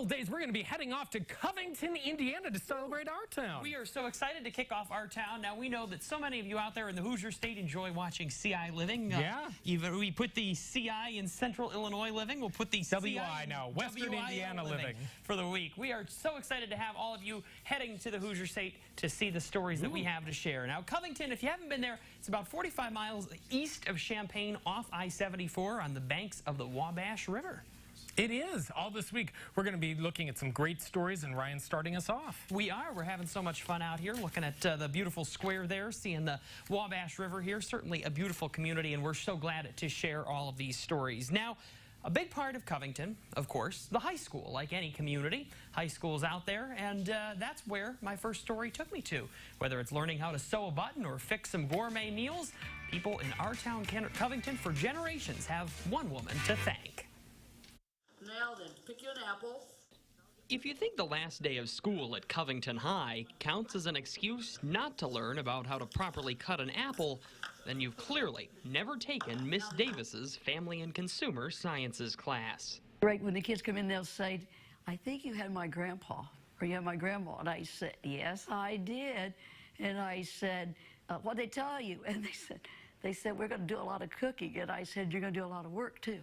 Days, we're going to be heading off to Covington, Indiana to celebrate our town. We are so excited to kick off our town. Now, we know that so many of you out there in the Hoosier State enjoy watching CI Living. Yeah. We put the CI in Central Illinois Living. We'll put the WI now, Western Indiana Living for the week. We are so excited to have all of you heading to the Hoosier State to see the stories that we have to share. Now, Covington, if you haven't been there, it's about 45 miles east of Champaign off I-74 on the banks of the Wabash River. It is. All this week, we're going to be looking at some great stories, and Ryan's starting us off. We are. We're having so much fun out here, looking at the beautiful square there, seeing the Wabash River here. Certainly a beautiful community, and we're so glad to share all of these stories. Now, a big part of Covington, of course, the high school. Like any community, high school's out there, and that's where my first story took me to. Whether it's learning how to sew a button or fix some gourmet meals, people in our town, Covington, for generations have one woman to thank. Now then, pick you an apple. If you think the last day of school at Covington High counts as an excuse not to learn about how to properly cut an apple, then you've clearly never taken Miss Davis's Family and Consumer Sciences class. Right, when the kids come in, they'll say, I think you had my grandpa, or you had my grandma. And I said, yes, I did. And I said, what'd they tell you? And they said, we're going to do a lot of cooking. And I said, you're going to do a lot of work, too.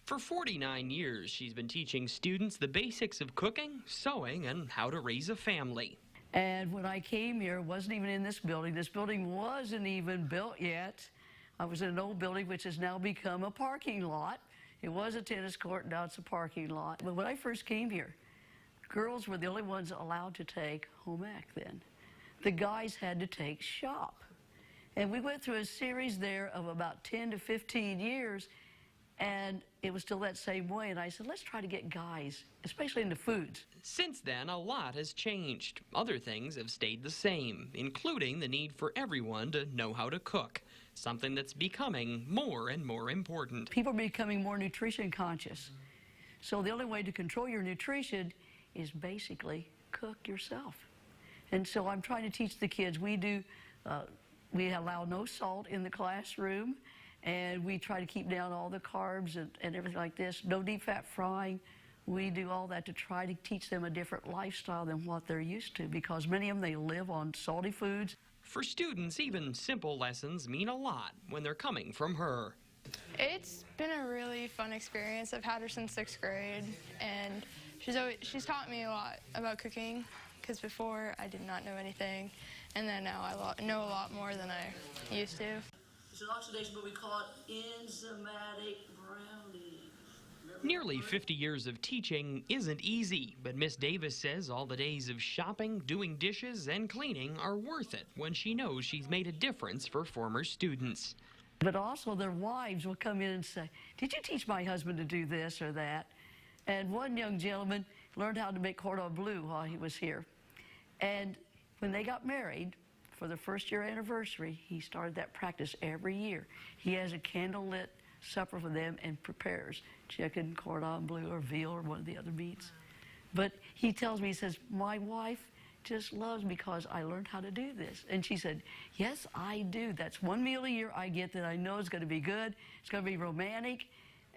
For 49 years, she's been teaching students the basics of cooking, sewing, and how to raise a family. And when I came here, it wasn't even in this building. This building wasn't even built yet. I was in an old building which has now become a parking lot. It was a tennis court, now it's a parking lot. But when I first came here, girls were the only ones allowed to take home ec then. The guys had to take shop. And we went through a series there of about 10 to 15 years, and it was still that same way. And I said, let's try to get guys, especially into foods. Since then, a lot has changed. Other things have stayed the same, including the need for everyone to know how to cook, something that's becoming more and more important. People are becoming more nutrition conscious. So the only way to control your nutrition is basically cook yourself. And so I'm trying to teach the kids. We allow no salt in the classroom. And we try to keep down all the carbs and everything like this. No deep fat frying. We do all that to try to teach them a different lifestyle than what they're used to, because many of them, they live on salty foods. For students, even simple lessons mean a lot when they're coming from her. It's been a really fun experience. I've had her since 6th grade, and she's taught me a lot about cooking, because before I did not know anything, and then now I know a lot more than I used to. It's an oxidation, but we call it enzymatic browning. Nearly 50 years of teaching isn't easy, but Miss Davis says all the days of shopping, doing dishes, and cleaning are worth it when she knows she's made a difference for former students. But also their wives will come in and say, did you teach my husband to do this or that? And one young gentleman learned how to make cordon bleu while he was here. And when they got married, for the first year anniversary, he started that practice every year. He has a candlelit supper for them and prepares chicken, cordon bleu, or veal, or one of the other meats. But he tells me, he says, my wife just loves me because I learned how to do this. And she said, yes, I do. That's one meal a year I get that I know is going to be good, it's going to be romantic,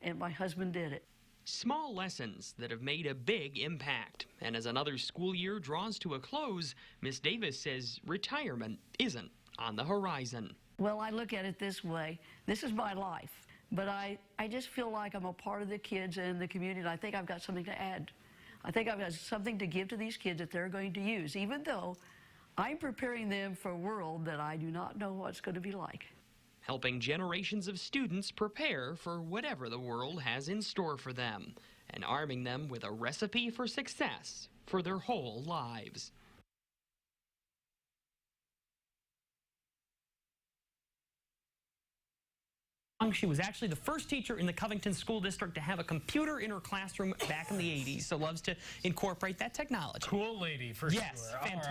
and my husband did it. Small lessons that have made a big impact. And as another school year draws to a close, Miss Davis says retirement isn't on the horizon. Well, I look at it this way. This is my life. But I just feel like I'm a part of the kids and the community, and I think I've got something to add. I think I've got something to give to these kids that they're going to use, even though I'm preparing them for a world that I do not know what's going to be like. Helping generations of students prepare for whatever the world has in store for them, and arming them with a recipe for success for their whole lives. She was actually the first teacher in the Covington School District to have a computer in her classroom back in the 80s, so loves to incorporate that technology. Cool lady, for sure. Yes, fantastic.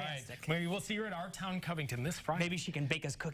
All right. Maybe we'll see her at our town, Covington, this Friday. Maybe she can bake us cookies.